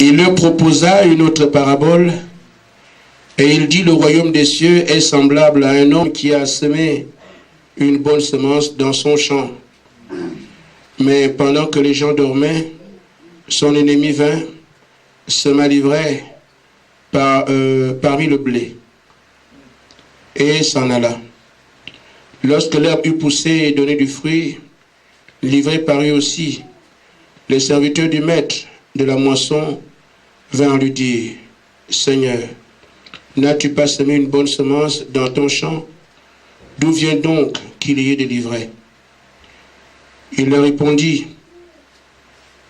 Il leur proposa une autre parabole, et il dit, le royaume des cieux est semblable à un homme qui a semé une bonne semence dans son champ. Mais pendant que les gens dormaient, son ennemi vint, sema l'ivraie parmi le blé, et s'en alla. Lorsque l'herbe eut poussé et donné du fruit, l'ivraie parut aussi. Les serviteurs du maître de la moisson vinrent lui dire, Seigneur, n'as-tu pas semé une bonne semence dans ton champ? D'où vient donc qu'il y ait de l'ivraie? Il leur répondit,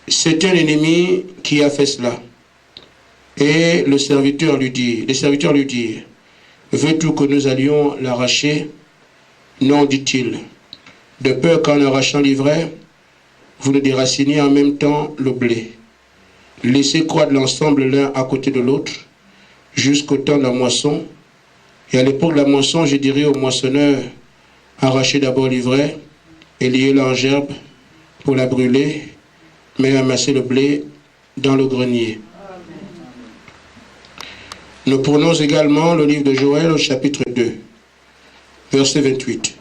c'est un ennemi qui a fait cela. Et les serviteurs lui dirent, veux-tu que nous allions l'arracher? Non, dit-il, de peur qu'en arrachant l'ivraie, vous ne déraciniez en même temps le blé. Laissez croître l'ensemble l'un à côté de l'autre, jusqu'au temps de la moisson. Et à l'époque de la moisson, je dirai au moissonneur, arrachez d'abord l'ivraie et liez-la en gerbe pour la brûler, mais amassez le blé dans le grenier. Nous prenons également le livre de Joël au chapitre 2, verset 28.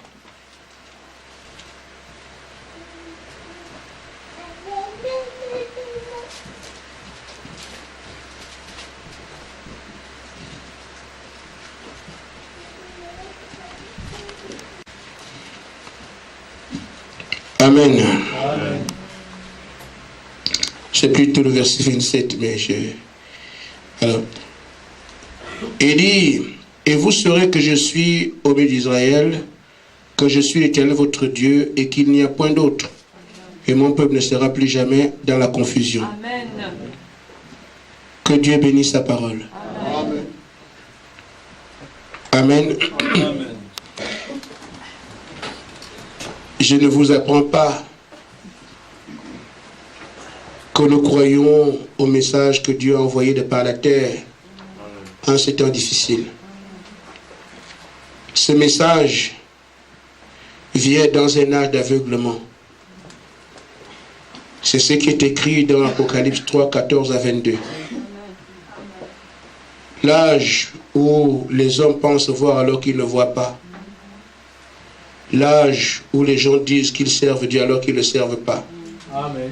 Amen. Amen. C'est plutôt le verset 27, mais Alors, il dit, et vous saurez que je suis au milieu d'Israël, que je suis l'Éternel votre Dieu, et qu'il n'y a point d'autre. Et mon peuple ne sera plus jamais dans la confusion. Amen. Que Dieu bénisse sa parole. Amen. Amen. Amen. Je ne vous apprends pas que nous croyons au message que Dieu a envoyé de par la terre en ces temps difficiles. Ce message vient dans un âge d'aveuglement. C'est ce qui est écrit dans Apocalypse 3, 14 à 22. L'âge où les hommes pensent voir alors qu'ils ne voient pas. L'âge où les gens disent qu'ils servent Dieu alors qu'ils ne le servent pas. Amen.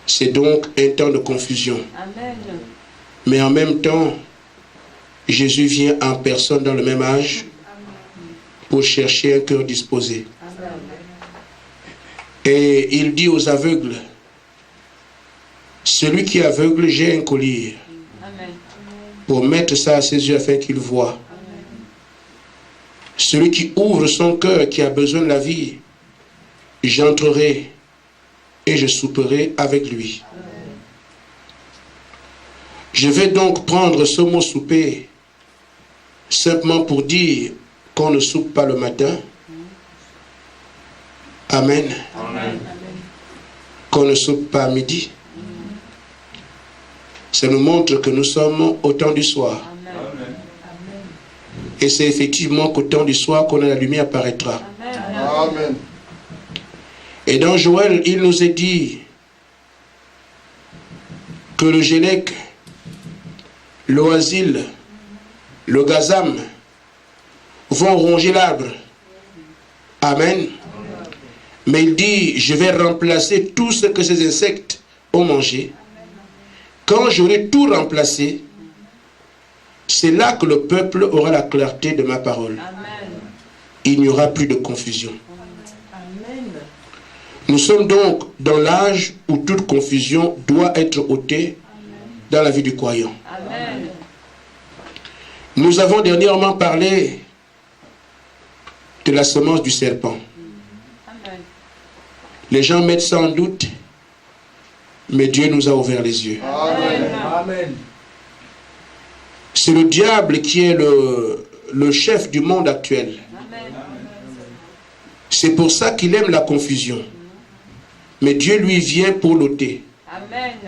C'est donc un temps de confusion. Amen. Mais en même temps, Jésus vient en personne dans le même âge pour chercher un cœur disposé. Amen. Et il dit aux aveugles, celui qui est aveugle, j'ai un collier. Amen. Pour mettre ça à ses yeux afin qu'il voie. Celui qui ouvre son cœur, qui a besoin de la vie, j'entrerai et je souperai avec lui. Je vais donc prendre ce mot souper simplement pour dire qu'on ne soupe pas le matin. Amen. Amen. Qu'on ne soupe pas à midi. Ça nous montre que nous sommes au temps du soir. Et c'est effectivement qu'au temps du soir qu'on a la lumière apparaîtra. Amen. Et dans Joël, il nous est dit que le Gélec, l'Oasil, le Gazam vont ronger l'arbre. Amen. Mais il dit, je vais remplacer tout ce que ces insectes ont mangé. Quand j'aurai tout remplacé, c'est là que le peuple aura la clarté de ma parole. Amen. Il n'y aura plus de confusion. Amen. Nous sommes donc dans l'âge où toute confusion doit être ôtée dans la vie du croyant. Amen. Nous avons dernièrement parlé de la semence du serpent. Amen. Les gens mettent ça en doute, mais Dieu nous a ouvert les yeux. Amen. Amen. C'est le diable qui est le chef du monde actuel. C'est pour ça qu'il aime la confusion. Mais Dieu lui vient pour l'ôter.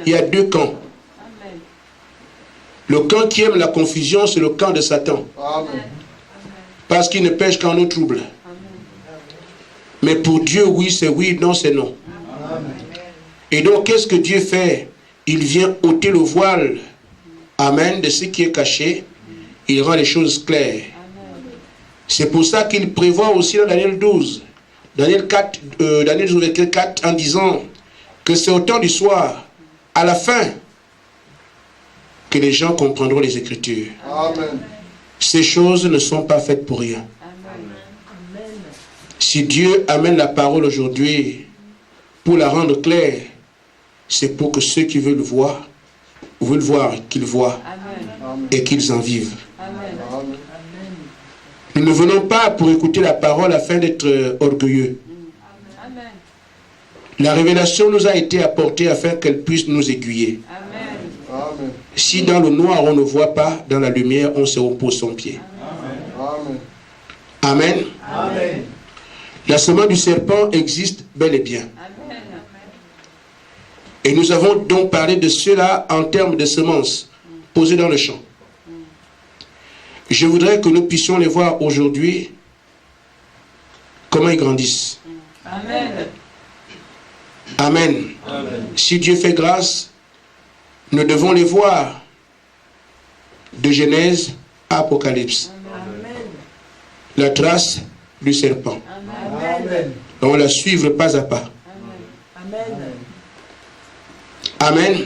Il y a deux camps. Le camp qui aime la confusion, c'est le camp de Satan. Parce qu'il ne pêche qu'en eau trouble. Mais pour Dieu, oui, c'est oui, non, c'est non. Et donc, qu'est-ce que Dieu fait? Il vient ôter le voile Amen. De ce qui est caché, il rend les choses claires. C'est pour ça qu'il prévoit aussi dans Daniel 12, Daniel 4, en disant que c'est au temps du soir, à la fin, que les gens comprendront les Écritures. Amen. Ces choses ne sont pas faites pour rien. Amen. Si Dieu amène la parole aujourd'hui pour la rendre claire, c'est pour que ceux qui veulent voir, qu'ils voient Amen. et qu'ils en vivent. Amen. Amen. Nous ne venons pas pour écouter la parole afin d'être orgueilleux. Amen. La révélation nous a été apportée afin qu'elle puisse nous aiguiller. Amen. Amen. Si dans le noir on ne voit pas, dans la lumière on se repose son pied. Amen. Amen. Amen. La semence du serpent existe bel et bien. Amen. Et nous avons donc parlé de cela en termes de semences posées dans le champ. Je voudrais que nous puissions les voir aujourd'hui, comment ils grandissent. Amen. Amen. Si Dieu fait grâce, nous devons les voir de Genèse à Apocalypse. La trace du serpent. Amen. On la suivre pas à pas. Amen.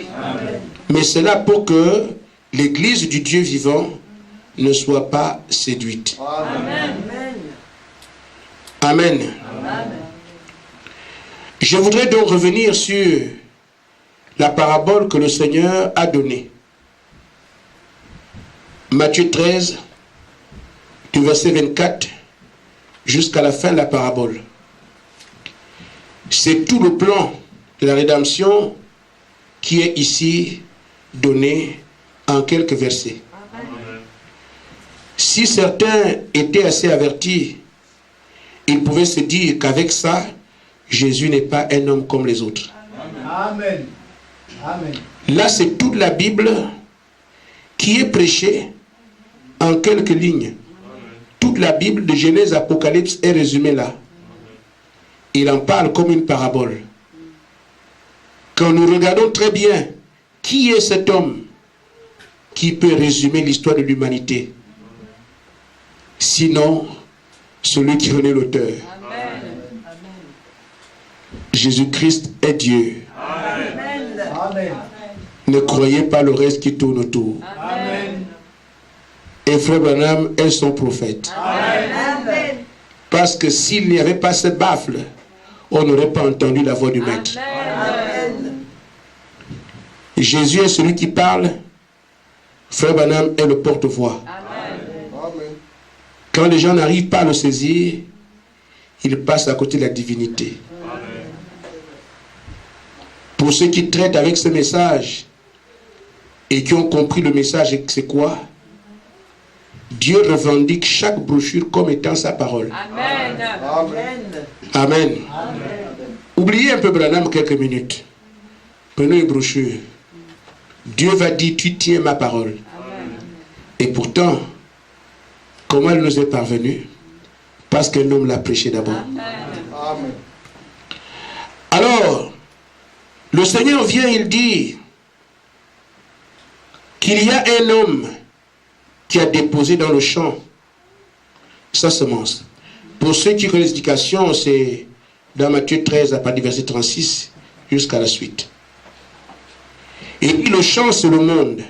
Mais c'est là pour que l'Église du Dieu vivant ne soit pas séduite. Amen. Amen. Je voudrais donc revenir sur la parabole que le Seigneur a donnée. Matthieu 13, du verset 24 jusqu'à la fin de la parabole. C'est tout le plan de la rédemption qui est ici donné en quelques versets. Si certains étaient assez avertis, ils pouvaient se dire qu'avec ça, Jésus n'est pas un homme comme les autres. Amen. Amen. Là, c'est toute la Bible qui est prêchée en quelques lignes. Toute la Bible de Genèse à Apocalypse est résumée là. Il en parle comme une parabole. Quand nous regardons très bien, qui est cet homme qui peut résumer l'histoire de l'humanité? Sinon, celui qui en est l'auteur. Jésus-Christ est Dieu. Amen. Ne croyez pas le reste qui tourne autour. Amen. Et Frère Branham est son prophète. Amen. Parce que s'il n'y avait pas ce baffle, on n'aurait pas entendu la voix du Maître. Amen. Jésus est celui qui parle. Frère Branham est le porte-voix. Amen. Quand les gens n'arrivent pas à le saisir, ils passent à côté de la divinité. Pour ceux qui traitent avec ce message et qui ont compris le message, c'est quoi? Dieu revendique chaque brochure comme étant sa parole. Amen. Amen. Oubliez un peu Branham quelques minutes. Prenez une brochure. Dieu va dire, tu tiens ma parole. Et pourtant, comment elle nous est parvenue? Parce qu'un homme l'a prêché d'abord. Amen. Alors, le Seigneur vient, il dit qu'il y a un homme qui a déposé dans le champ sa semence. Pour ceux qui connaissent l'éducation, c'est dans Matthieu 13 à partir du verset 36 jusqu'à la suite. Et puis le champ, c'est le monde.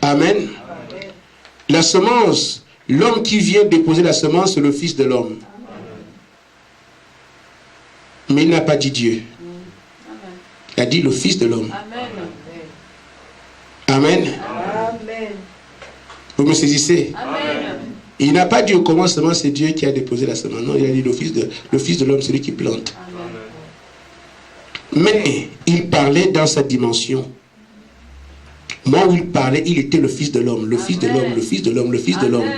Amen. La semence, l'homme qui vient déposer la semence, c'est le Fils de l'homme. Mais il n'a pas dit Dieu. Il a dit le Fils de l'homme. Amen. Vous me saisissez? Il n'a pas dit au commencement c'est Dieu qui a déposé la semence. Non, il a dit le Fils de l'homme, celui qui plante. Mais il parlait dans sa dimension. Moi où il parlait, il était le Fils de l'homme, le Fils de l'homme, le Fils de l'homme, le Fils de l'homme.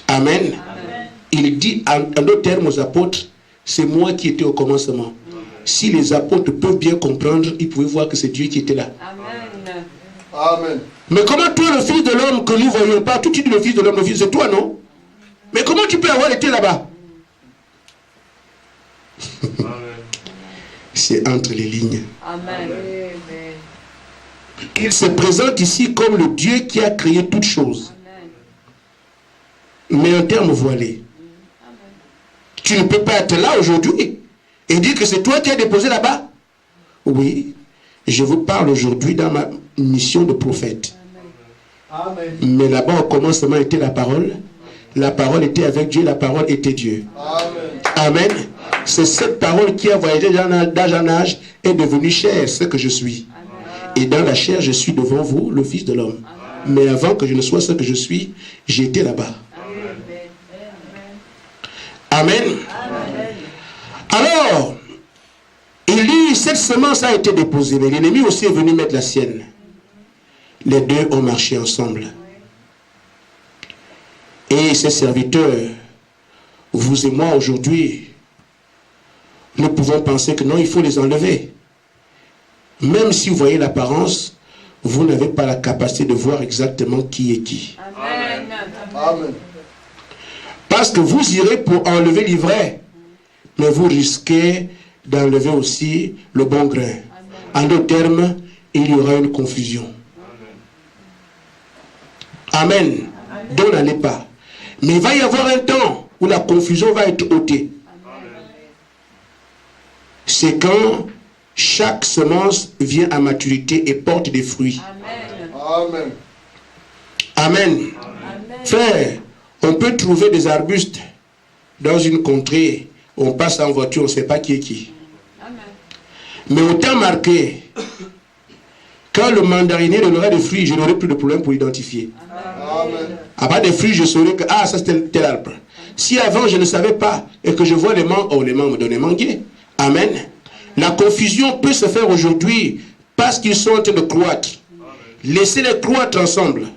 Amen. Il dit en d'autres termes aux apôtres, c'est moi qui étais au commencement. Si les apôtres peuvent bien comprendre, ils pouvaient voir que c'est Dieu qui était là. Amen. Mais comment toi, le Fils de l'homme que nous ne voyons pas, tout tu dis le Fils de l'homme, le Fils, c'est toi, non? Mais comment tu peux avoir été là-bas? C'est entre les lignes. Amen. Il se présente ici comme le Dieu qui a créé toutes choses. Mais en termes voilés. Tu ne peux pas être là aujourd'hui et dire que c'est toi qui as déposé là-bas. Oui, je vous parle aujourd'hui dans ma mission de prophète. Amen. Mais là-bas, au commencement était la parole. La parole était avec Dieu, la parole était Dieu. Amen. Amen. C'est cette parole qui a voyagé d'âge en âge est devenue chair, ce que je suis. Et dans la chair, je suis devant vous, le Fils de l'homme. Mais avant que je ne sois ce que je suis, j'étais là-bas. Amen. Alors, il dit, cette semence a été déposée, mais l'ennemi aussi est venu mettre la sienne. Les deux ont marché ensemble. Et ces serviteurs, vous et moi aujourd'hui, nous pouvons penser que non, il faut les enlever. Même si vous voyez l'apparence, vous n'avez pas la capacité de voir exactement qui est qui. Amen. Amen. Parce que vous irez pour enlever l'ivraie, mais vous risquez d'enlever aussi le bon grain. En d'autres termes, il y aura une confusion. Amen. Donc n'allez pas. Mais il va y avoir un temps où la confusion va être ôtée. C'est quand chaque semence vient à maturité et porte des fruits. Amen. Amen. Frère, on peut trouver des arbustes dans une contrée. On passe en voiture, on ne sait pas qui est qui. Mais au temps marqué, quand le mandarinier donnerait des fruits, je n'aurai plus de problème pour l'identifier. Amen. À part des fruits, je saurais que ça c'est tel arbre. Si avant je ne savais pas et que je vois les mangues, les mangues me donnaient manguier. Amen. La confusion peut se faire aujourd'hui parce qu'ils sont en train de croître. Laissez-les croître ensemble.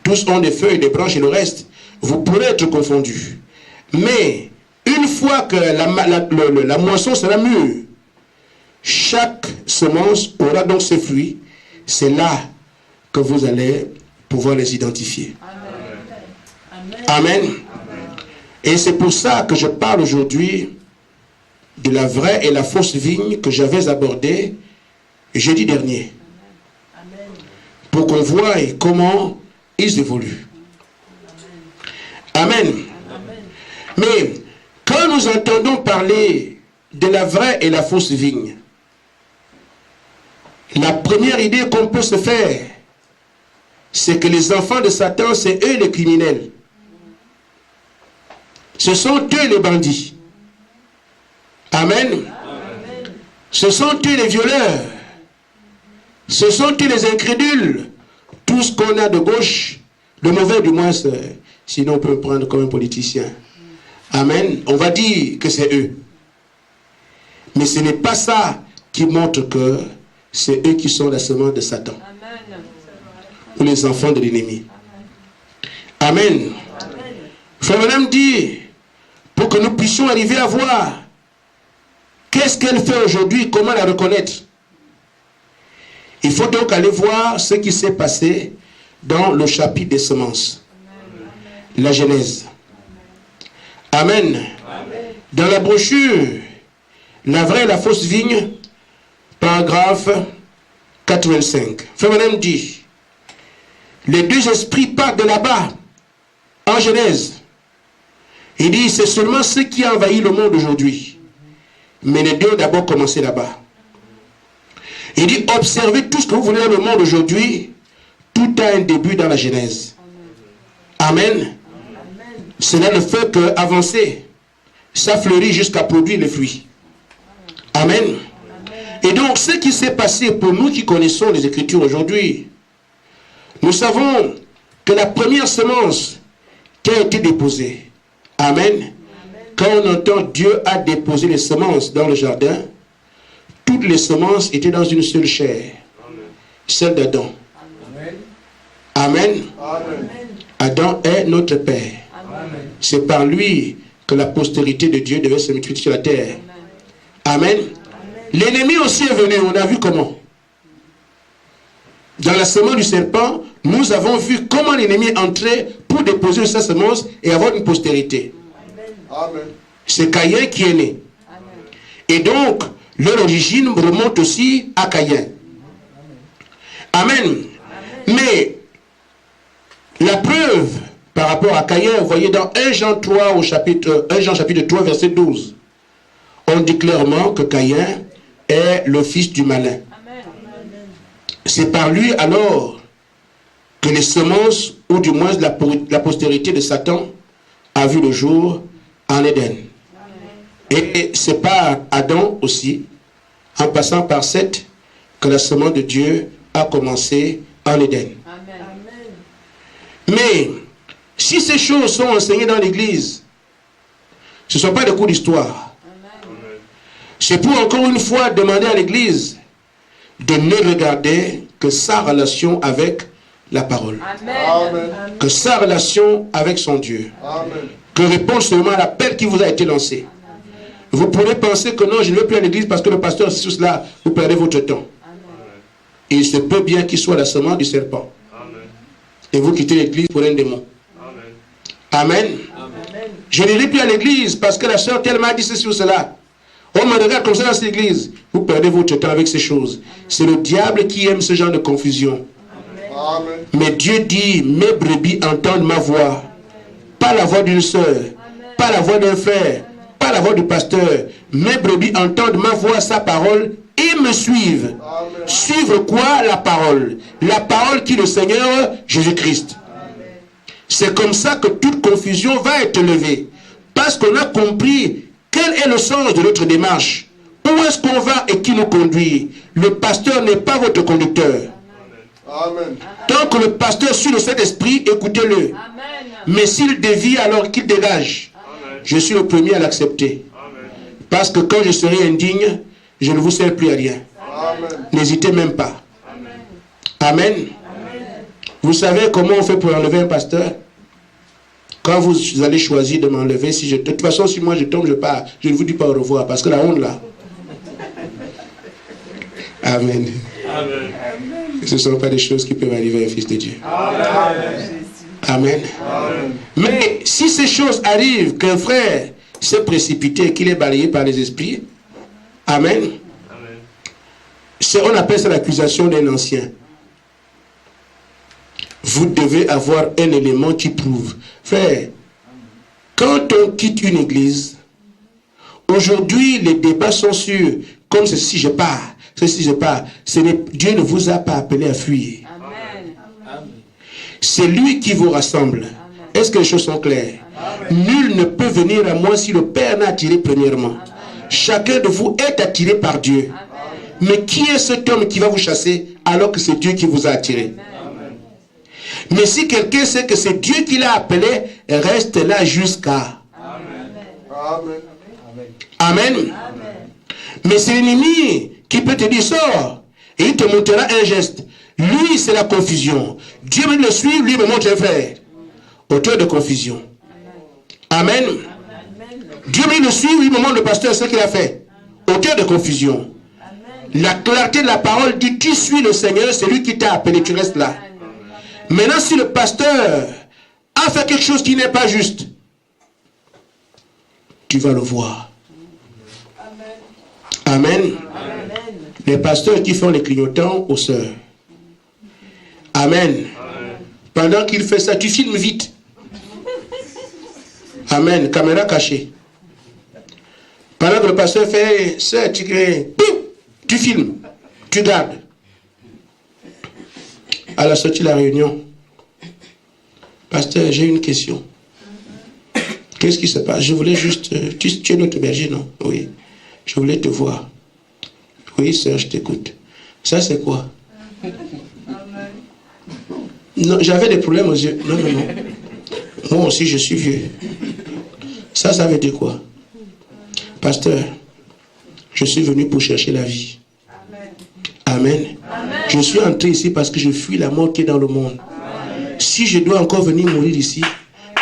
Tous ont des feuilles, des branches et le reste. Vous pourrez être confondus. Mais une fois que la moisson sera mûre, chaque semence aura donc ses fruits. C'est là que vous allez pouvoir les identifier. Amen. Et c'est pour ça que je parle aujourd'hui de la vraie et la fausse vigne que j'avais abordée jeudi dernier. Pour qu'on voie comment ils évoluent. Amen. Mais quand nous entendons parler de la vraie et la fausse vigne, la première idée qu'on peut se faire, c'est que les enfants de Satan, c'est eux les criminels. Ce sont eux les bandits. Amen. Ce sont eux les violeurs. Ce sont eux les incrédules. Tout ce qu'on a de gauche, de mauvais du moins, sinon on peut me prendre comme un politicien. Amen. On va dire que c'est eux. Mais ce n'est pas ça qui montre que c'est eux qui sont la semence de Satan. Ou les enfants de l'ennemi. Amen. Frère Madame dit, pour que nous puissions arriver à voir qu'est-ce qu'elle fait aujourd'hui, comment la reconnaître. Il faut donc aller voir ce qui s'est passé dans le chapitre des semences. La Genèse. Amen. Dans la brochure, la vraie et la fausse vigne, paragraphe 85. Frère Madame dit, les deux esprits partent de là-bas, en Genèse. Il dit, c'est seulement ce qui a envahi le monde aujourd'hui. Mais les deux ont d'abord commencé là-bas. Il dit, observez tout ce que vous voulez dans le monde aujourd'hui, tout a un début dans la Genèse. Amen. Cela ne fait qu'avancer. Ça fleurit jusqu'à produire les fruits. Amen. Et donc, ce qui s'est passé pour nous qui connaissons les Écritures aujourd'hui, nous savons que la première semence qui a été déposée, Amen, quand on entend Dieu a déposé les semences dans le jardin, toutes les semences étaient dans une seule chair, celle d'Adam. Amen. Amen. Adam est notre Père. C'est par lui que la postérité de Dieu devait se multiplier sur la terre. Amen. L'ennemi aussi est venu, on a vu comment. Dans la semence du serpent, nous avons vu comment l'ennemi est entré pour déposer sa semence et avoir une postérité. Amen. C'est Caïn qui est né. Et donc, leur origine remonte aussi à Caïn. Amen. Mais la preuve par rapport à Caïn, vous voyez dans 1 Jean 3 au chapitre 1 Jean chapitre 3 verset 12, on dit clairement que Caïn est le fils du malin. C'est par lui alors que les semences, ou du moins la postérité de Satan, a vu le jour en Éden. Et c'est par Adam aussi, en passant par Seth, que la semence de Dieu a commencé en Éden. Mais si ces choses sont enseignées dans l'Église, ce ne sont pas des cours d'histoire. C'est pour encore une fois demander à l'Église de ne regarder que sa relation avec la parole. Amen. Que sa relation avec son Dieu. Amen. Que répondre seulement à l'appel qui vous a été lancé. Vous pourrez penser que non, je ne veux plus à l'église parce que le pasteur, c'est tout cela, vous perdez votre temps. Et il se peut bien qu'il soit la semence du serpent. Et vous quittez l'église pour un démon. Amen. Je n'irai plus à l'église parce que la soeur telle m'a dit ceci ou cela. On me regarde comme ça dans cette église. Vous perdez votre temps avec ces choses. C'est le diable qui aime ce genre de confusion. Amen. Mais Dieu dit, mes brebis entendent ma voix. Pas la voix d'une soeur, pas la voix d'un frère, pas la voix du pasteur. Mes brebis entendent ma voix, sa parole, et me suivent. Amen. Suivre quoi? La parole. La parole qui est le Seigneur Jésus-Christ. C'est comme ça que toute confusion va être levée. Parce qu'on a compris quel est le sens de notre démarche. Où est-ce qu'on va et qui nous conduit? Le pasteur n'est pas votre conducteur. Amen. Tant que le pasteur suit le Saint-Esprit, écoutez-le. Mais s'il dévie, alors qu'il dégage. Je suis le premier à l'accepter. Parce que quand je serai indigne, je ne vous sers plus à rien. N'hésitez même pas. Amen. Vous savez comment on fait pour enlever un pasteur? Quand vous allez choisir de m'enlever, si de toute façon, si moi je tombe, je pars. Je ne vous dis pas au revoir, parce que la honte là. Amen. Amen. Ce ne sont pas des choses qui peuvent arriver à un fils de Dieu. Amen. Amen. Amen. Mais si ces choses arrivent, qu'un frère s'est précipité, qu'il est balayé par les esprits, Amen. On appelle ça l'accusation d'un ancien. Vous devez avoir un élément qui prouve. Frère, quand on quitte une église, aujourd'hui les débats sont sur, comme ceci je pars, ceci je pars. Dieu ne vous a pas appelé à fuir. C'est lui qui vous rassemble. Est-ce que les choses sont claires? Nul ne peut venir à moi si le Père n'a attiré premièrement. Chacun de vous est attiré par Dieu. Mais qui est cet homme qui va vous chasser alors que c'est Dieu qui vous a attiré? Mais si quelqu'un sait que c'est Dieu qui l'a appelé, reste là jusqu'à. Amen. Amen. Mais c'est l'ennemi qui peut te dire sors et il te montrera un geste. Lui, c'est la confusion. Dieu me le suit, lui me montre un frère. Auteur de confusion. Amen. Dieu me le suit, lui me montre le pasteur ce qu'il a fait. Auteur de confusion. La clarté de la parole dit tu suis le Seigneur, c'est lui qui t'a appelé, tu restes là. Maintenant, si le pasteur a fait quelque chose qui n'est pas juste, tu vas le voir. Amen. Amen. Les pasteurs qui font les clignotants aux sœurs. Amen. Amen. Pendant qu'il fait ça, tu filmes vite. Amen. Caméra cachée. Pendant que le pasteur fait ça, tu filmes. Tu gardes. À la sortie de la réunion, pasteur, j'ai une question. Qu'est-ce qui se passe? Je voulais juste... tu es notre berger, non? Oui. Je voulais te voir. Oui, sœur, je t'écoute. Ça, c'est quoi? Non, j'avais des problèmes aux yeux. Non, non, non. Moi aussi, je suis vieux. Ça veut dire quoi? Pasteur, je suis venu pour chercher la vie. Amen. Amen. Je suis entré ici parce que je fuis la mort qui est dans le monde. Amen. Si je dois encore venir mourir ici,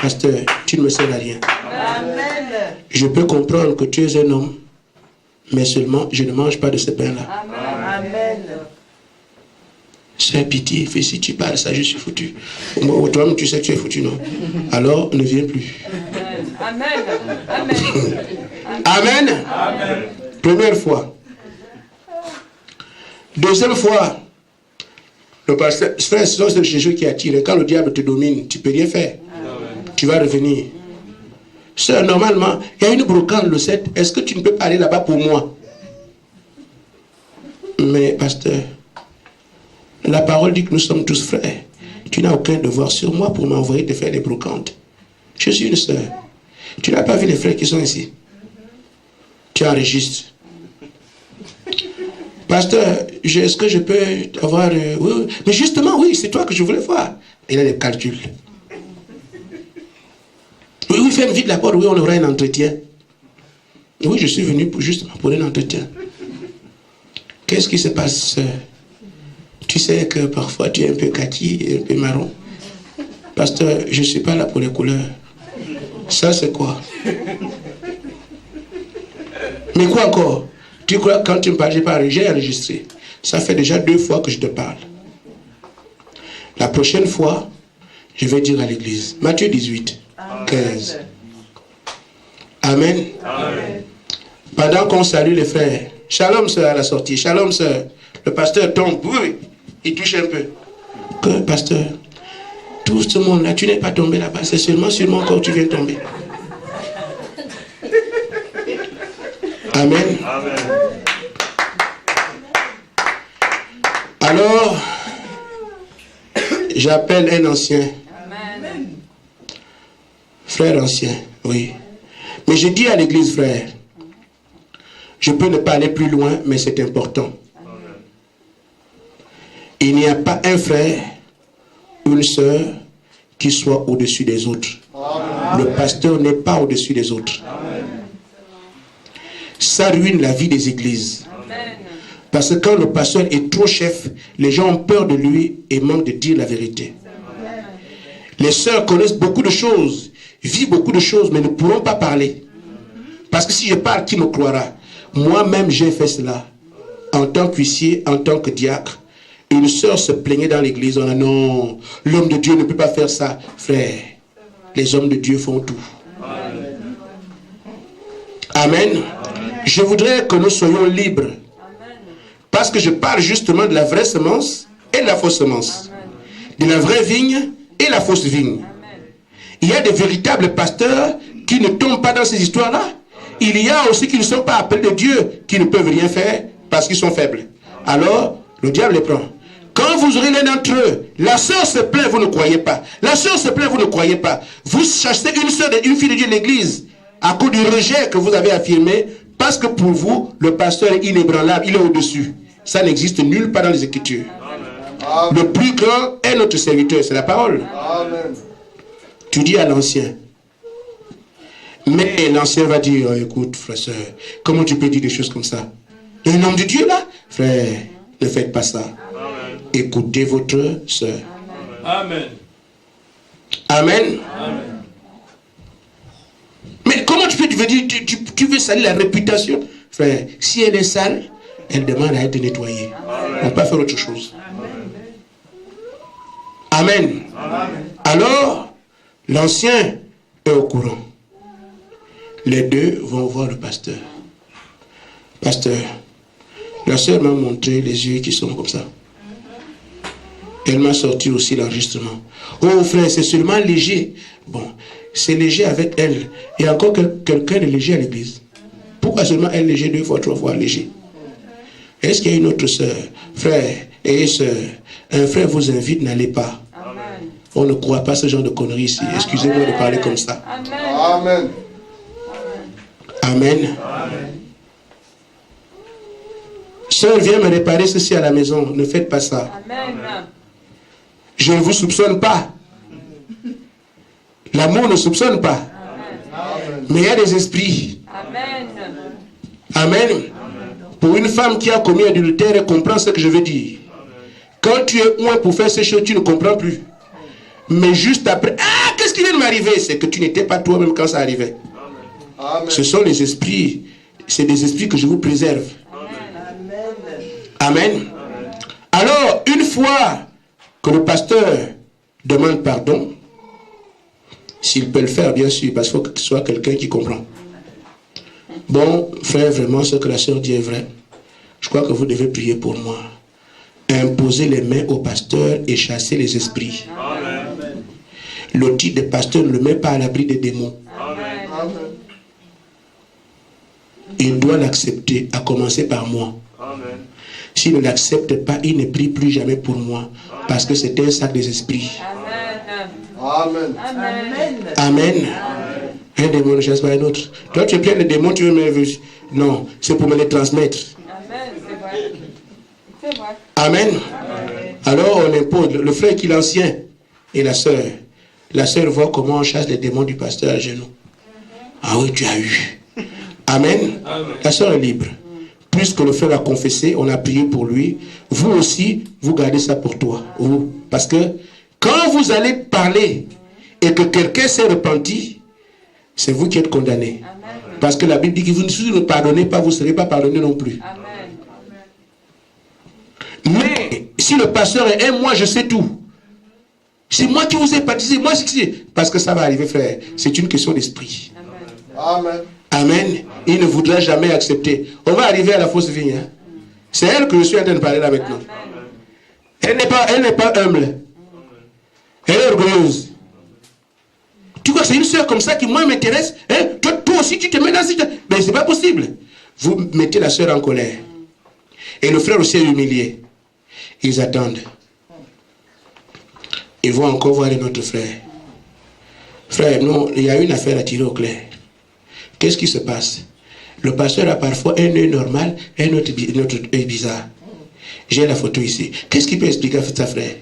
pasteur, tu ne me sers à rien. Amen. Je peux comprendre que tu es un homme, mais seulement je ne mange pas de ce pain-là. Amen. C'est pitié, fais si tu parles ça, je suis foutu. Toi-même, tu sais que tu es foutu, non? Alors, ne viens plus. Amen. Amen. Amen. Amen. Première fois. Deuxième fois, Le pasteur, frère, c'est Jésus qui attire. Quand le diable te domine, tu ne peux rien faire. Tu vas revenir. Sœur, normalement, il y a une brocante le 7. Est-ce que tu ne peux pas aller là-bas pour moi? Mais pasteur, la parole dit que nous sommes tous frères. Tu n'as aucun devoir sur moi pour m'envoyer te faire des brocantes. Je suis une sœur. Tu n'as pas vu les frères qui sont ici? Tu enregistres. Pasteur, est-ce que je peux avoir... oui. Mais justement, oui, c'est toi que je voulais voir. Il a des calculs. Oui, ferme vite la porte, oui, on aura un entretien. Oui, je suis venu justement pour un entretien. Qu'est-ce qui se passe? Tu sais que parfois tu es un peu kaki, un peu marron. Pasteur, je ne suis pas là pour les couleurs. Ça, c'est quoi? Mais quoi encore? Tu crois que quand tu me parles, j'ai enregistré. Ça fait déjà 2 fois que je te parle. La prochaine fois, je vais dire à l'église. Matthieu 18, 15. Amen. Amen. Pendant qu'on salue les frères. Shalom, sœur, à la sortie. Shalom, sœur. Le pasteur tombe. Oui, il touche un peu. Que, pasteur, tout ce monde-là, tu n'es pas tombé là-bas. C'est seulement sur mon corps que tu viens tomber. Amen. Amen. Alors, j'appelle un ancien. Amen. Frère ancien, oui. Mais je dis à l'église, frère, je peux ne pas aller plus loin, mais c'est important. Amen. Il n'y a pas un frère, une sœur qui soit au-dessus des autres. Amen. Le pasteur n'est pas au-dessus des autres. Amen. Ça ruine la vie des églises. Amen. Parce que quand le pasteur est trop chef, les gens ont peur de lui et manquent de dire la vérité. Amen. Les sœurs connaissent beaucoup de choses, vivent beaucoup de choses, mais ne pourront pas parler. Parce que si je parle, qui me croira? Moi-même, j'ai fait cela. En tant qu'huissier, en tant que diacre, une sœur se plaignait dans l'église. On a non, l'homme de Dieu ne peut pas faire ça. Frère, les hommes de Dieu font tout. Amen. Amen. Je voudrais que nous soyons libres. Parce que je parle justement de la vraie semence et de la fausse semence. De la vraie vigne et la fausse vigne. Il y a des véritables pasteurs qui ne tombent pas dans ces histoires-là. Il y a aussi qui ne sont pas appelés de Dieu, qui ne peuvent rien faire parce qu'ils sont faibles. Alors, le diable les prend. Quand vous aurez l'un d'entre eux, la sœur se plaint, vous ne croyez pas. La sœur se plaint, vous ne croyez pas. Vous chassez une sœur, une fille de Dieu de l'église à cause du rejet que vous avez affirmé, parce que pour vous, le pasteur est inébranlable, il est au-dessus. Ça n'existe nulle part dans les Écritures. Amen. Le plus grand est notre serviteur, c'est la parole. Amen. Tu dis à l'ancien. Mais l'ancien va dire, écoute, frère, soeur, comment tu peux dire des choses comme ça? Un homme de Dieu là? Frère, ne faites pas ça. Amen. Écoutez votre soeur. Amen. Amen. Amen. Mais comment tu peux dire, tu veux salir la réputation? Frère, si elle est sale, elle demande à être nettoyée. Amen. On ne peut pas faire autre chose. Amen. Amen. Alors, l'ancien est au courant. Les deux vont voir le pasteur. Pasteur, la sœur m'a montré les yeux qui sont comme ça. Elle m'a sorti aussi l'enregistrement. Oh frère, c'est seulement léger. Bon, c'est léger avec elle. Et encore quelqu'un de léger à l'église. Pourquoi seulement elle léger 2 fois, 3 fois léger? Est-ce qu'il y a une autre sœur? Frère et sœur, un frère vous invite, n'allez pas. Amen. On ne croit pas ce genre de conneries ici. Excusez-moi de parler comme ça. Amen. Amen. Amen. Amen. Sœur, viens me réparer ceci à la maison. Ne faites pas ça. Amen. Je ne vous soupçonne pas. L'amour ne soupçonne pas. Amen. Mais il y a des esprits. Amen. Amen. Amen. Pour une femme qui a commis adultère, elle comprend ce que je veux dire. Quand tu es loin pour faire ces choses, tu ne comprends plus. Mais juste après, ah, qu'est-ce qui vient de m'arriver? C'est que tu n'étais pas toi-même quand ça arrivait. Amen. Ce sont les esprits, c'est des esprits que je vous préserve. Amen. Amen. Amen. Alors, une fois que le pasteur demande pardon, s'il peut le faire, bien sûr, parce qu'il faut que ce soit quelqu'un qui comprend. Bon, frère, vraiment, ce que la sœur dit est vrai. Je crois que vous devez prier pour moi. imposer les mains au pasteur et chasser les esprits. Amen. Le titre de pasteur ne le met pas à l'abri des démons. Amen. Amen. Il doit l'accepter, à commencer par moi. Amen. S'il ne l'accepte pas, il ne prie plus jamais pour moi. Parce que c'est un sac des esprits. Amen. Amen. Amen. Amen. Un démon ne chasse pas un autre. Toi, tu es plein de démons, tu veux me... Non, c'est pour me les transmettre. Amen. C'est vrai. C'est vrai. Amen. Alors on impose le frère qui est l'ancien et la sœur. La sœur voit comment on chasse les démons du pasteur à genoux. Ah oui, tu as eu. Amen. La sœur est libre. Puisque le frère a confessé, on a prié pour lui. Vous aussi, vous gardez ça pour toi. Vous. Parce que quand vous allez parler et que quelqu'un s'est repenti, c'est vous qui êtes condamné. Amen. Parce que la Bible dit que si vous ne pardonnez pas, vous ne serez pas pardonné non plus. Amen. Mais si le pasteur est moi je sais tout. C'est moi qui vous ai baptisé, moi c'est parce que ça va arriver, frère. C'est une question d'esprit. Amen. Amen. Il ne voudra jamais accepter. On va arriver à la fausse vigne. Hein? C'est elle que je suis en train de parler là maintenant. Elle n'est pas humble. Elle est orgueilleuse. Tu vois, c'est une soeur comme ça qui moi m'intéresse. Hein? Toi aussi tu te mets dans cette... Mais c'est pas possible. Vous mettez la soeur en colère. Et le frère aussi est humilié. Ils attendent. Ils vont encore voir un autre frère. Frère, non, il y a une affaire à tirer au clair. Qu'est-ce qui se passe? Le pasteur a parfois un œil normal, un autre œil bizarre. J'ai la photo ici. Qu'est-ce qui peut expliquer ça, frère?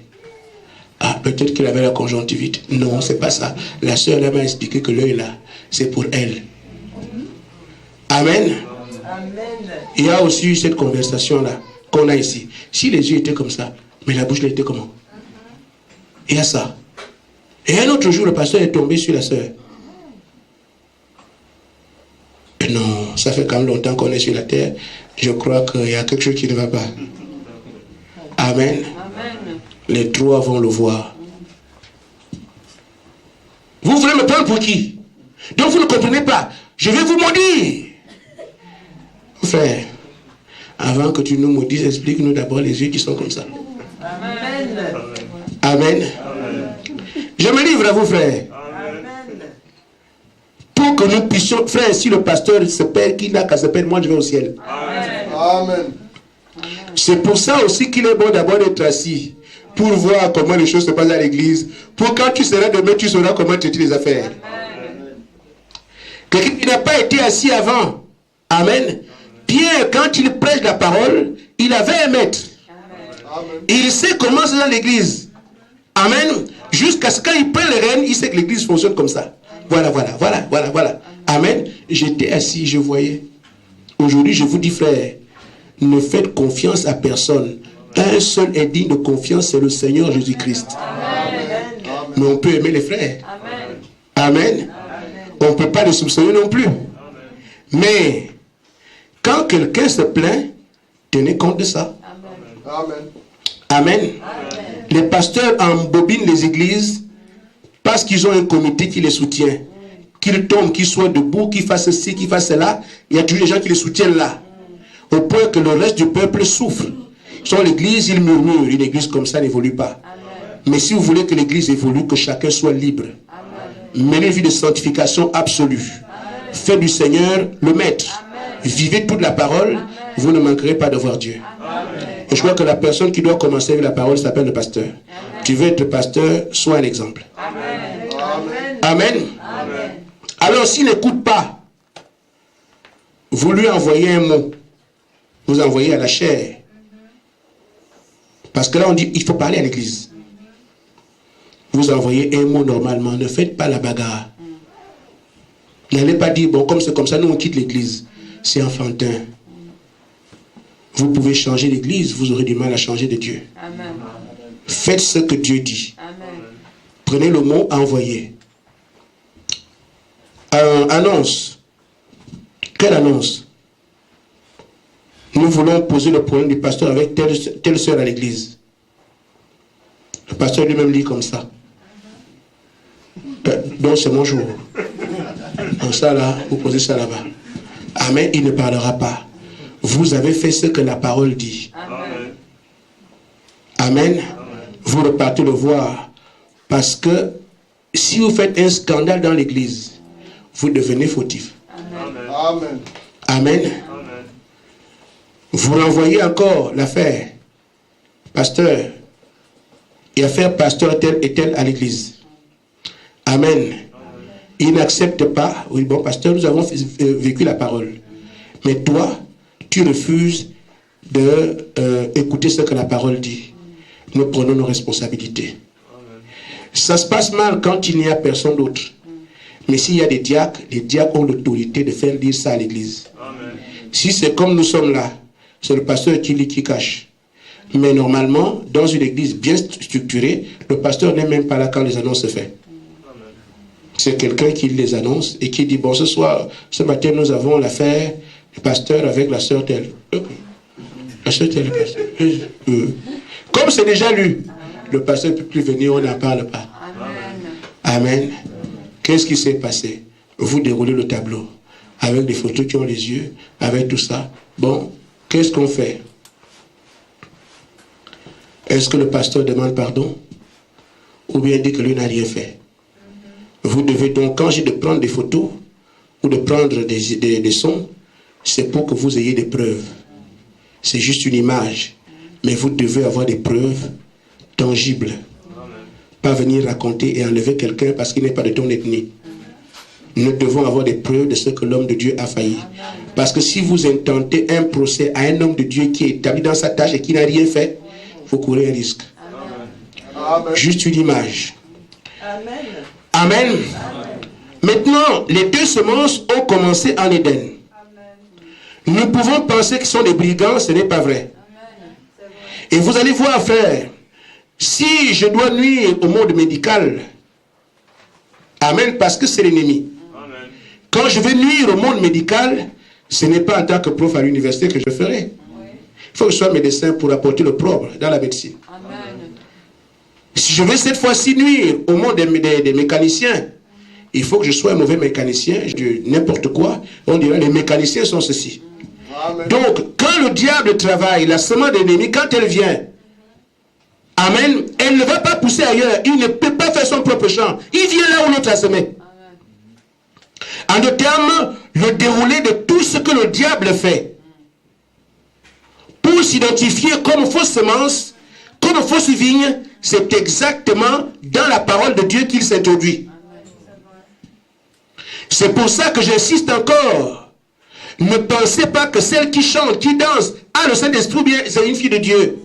Ah, peut-être qu'il avait la conjonctivite. Non, c'est pas ça. La sœur m'a expliqué que l'œil là, c'est pour elle. Amen. Il y a aussi eu cette conversation-là qu'on a ici. Si les yeux étaient comme ça, mais la bouche était comment? Il y a ça. Et un autre jour, le pasteur est tombé sur la sœur. Non, ça fait quand même longtemps qu'on est sur la terre. Je crois qu'il y a quelque chose qui ne va pas. Amen. Amen. Les trois vont le voir. Vous voulez me prendre pour qui? Donc vous ne comprenez pas. Je vais vous maudire. Frère, avant que tu nous maudises, explique-nous d'abord les yeux qui sont comme ça. Amen. Amen. Je me livre à vous, frère. Pour que nous puissions, frère, si le pasteur se perd, qu'il n'a qu'à se perdre, moi je vais au ciel. Amen. C'est pour ça aussi qu'il est bon d'abord d'être assis, pour voir comment les choses se passent à l'église. Pour quand tu seras demain, tu sauras comment traiter les affaires. Quelqu'un qui n'a pas été assis avant. Amen. Pierre, quand il prêche la parole, il avait un maître. Amen. Il sait comment c'est dans l'église. Amen. Jusqu'à ce qu'il prenne les rênes, il sait que l'église fonctionne comme ça. Voilà. Amen. J'étais assis, je voyais. Aujourd'hui, je vous dis, frère, ne faites confiance à personne. Un seul est digne de confiance, c'est le Seigneur Jésus-Christ. Mais on peut aimer les frères. Amen. On ne peut pas les soupçonner non plus. Mais quand quelqu'un se plaint, tenez compte de ça. Amen. Amen. Les pasteurs embobinent les églises parce qu'ils ont un comité qui les soutient. Qu'ils tombent, qu'ils soient debout, qu'ils fassent ceci, qu'ils fassent cela. Il y a toujours des gens qui les soutiennent là. Au point que le reste du peuple souffre. Sur l'église, ils murmurent. Une église comme ça n'évolue pas. Mais si vous voulez que l'église évolue, que chacun soit libre. Menez une vie de sanctification absolue. Faites du Seigneur le maître. Vivez toute la parole. Vous ne manquerez pas de voir Dieu. Et je crois que la personne qui doit commencer avec la parole s'appelle le pasteur. Tu veux être pasteur, sois un exemple. Amen. Alors s'il n'écoute pas, vous lui envoyez un mot. Vous envoyez à la chair. Parce que là on dit, il faut parler à l'église. Vous envoyez un mot normalement. Ne faites pas la bagarre. N'allez pas dire, bon, comme c'est comme ça, nous on quitte l'église. C'est enfantin. Vous pouvez changer l'église, vous aurez du mal à changer de Dieu. Amen. Faites ce que Dieu dit. Amen. Prenez le mot, envoyez. Annonce. Quelle annonce? Nous voulons poser le problème du pasteur avec telle soeur à l'église. Le pasteur lui-même lit comme ça. Donc c'est mon jour. Donc ça là, vous posez ça là-bas. Amen, il ne parlera pas. Vous avez fait ce que la parole dit. Amen. Amen. Vous repartez le voir. Parce que si vous faites un scandale dans l'église, vous devenez fautif. Amen. Amen. Vous renvoyez encore l'affaire. Pasteur, et affaire pasteur tel et tel à l'église. Amen. Il n'accepte pas. Oui, bon, pasteur, nous avons vécu la parole. Mais toi, tu refuses d'écouter ce que la parole dit. Nous prenons nos responsabilités. Ça se passe mal quand il n'y a personne d'autre. Mais s'il y a des diacres, les diacres ont l'autorité de faire dire ça à l'église. Si c'est comme nous sommes là, c'est le pasteur qui lit, qui cache. Mais normalement, dans une église bien structurée, le pasteur n'est même pas là quand les annonces se font. C'est quelqu'un qui les annonce et qui dit, bon, ce matin, nous avons l'affaire du pasteur avec la sœur telle. La sœur telle, comme c'est déjà lu, le pasteur ne peut plus venir, on n'en parle pas. Amen. Qu'est-ce qui s'est passé? Vous déroulez le tableau avec des photos qui ont les yeux, avec tout ça. Bon, qu'est-ce qu'on fait? Est-ce que le pasteur demande pardon? Ou bien dit que lui n'a rien fait? Vous devez donc, quand j'ai de prendre des photos ou de prendre des sons, c'est pour que vous ayez des preuves. C'est juste une image. Mais vous devez avoir des preuves tangibles. Pas venir raconter et enlever quelqu'un parce qu'il n'est pas de ton ethnie. Nous devons avoir des preuves de ce que l'homme de Dieu a failli. Parce que si vous intentez un procès à un homme de Dieu qui est établi dans sa tâche et qui n'a rien fait, vous courez un risque. Amen. Juste une image. Amen. Amen. Maintenant, les deux semences ont commencé en Éden. Nous pouvons penser qu'ils sont des brigands, ce n'est pas vrai. Et vous allez voir, frère, si je dois nuire au monde médical, amen, parce que c'est l'ennemi. Quand je vais nuire au monde médical, ce n'est pas en tant que prof à l'université que je ferai. Il faut que je sois médecin pour apporter le propre dans la médecine. Si je veux cette fois-ci nuire au monde des mécaniciens, il faut que je sois un mauvais mécanicien, n'importe quoi. On dirait les mécaniciens sont ceci. Amen. Donc, quand le diable travaille, la semence de l'ennemi, quand elle vient, amen, elle ne va pas pousser ailleurs. Il ne peut pas faire son propre champ. Il vient là où l'autre a semé. En d'autres termes, le déroulé de tout ce que le diable fait pour s'identifier comme fausse semence, comme fausse vigne, c'est exactement dans la parole de Dieu qu'il s'introduit. C'est pour ça que j'insiste encore. Ne pensez pas que celle qui chante, qui danse, a le Saint-Esprit, bien c'est une fille de Dieu.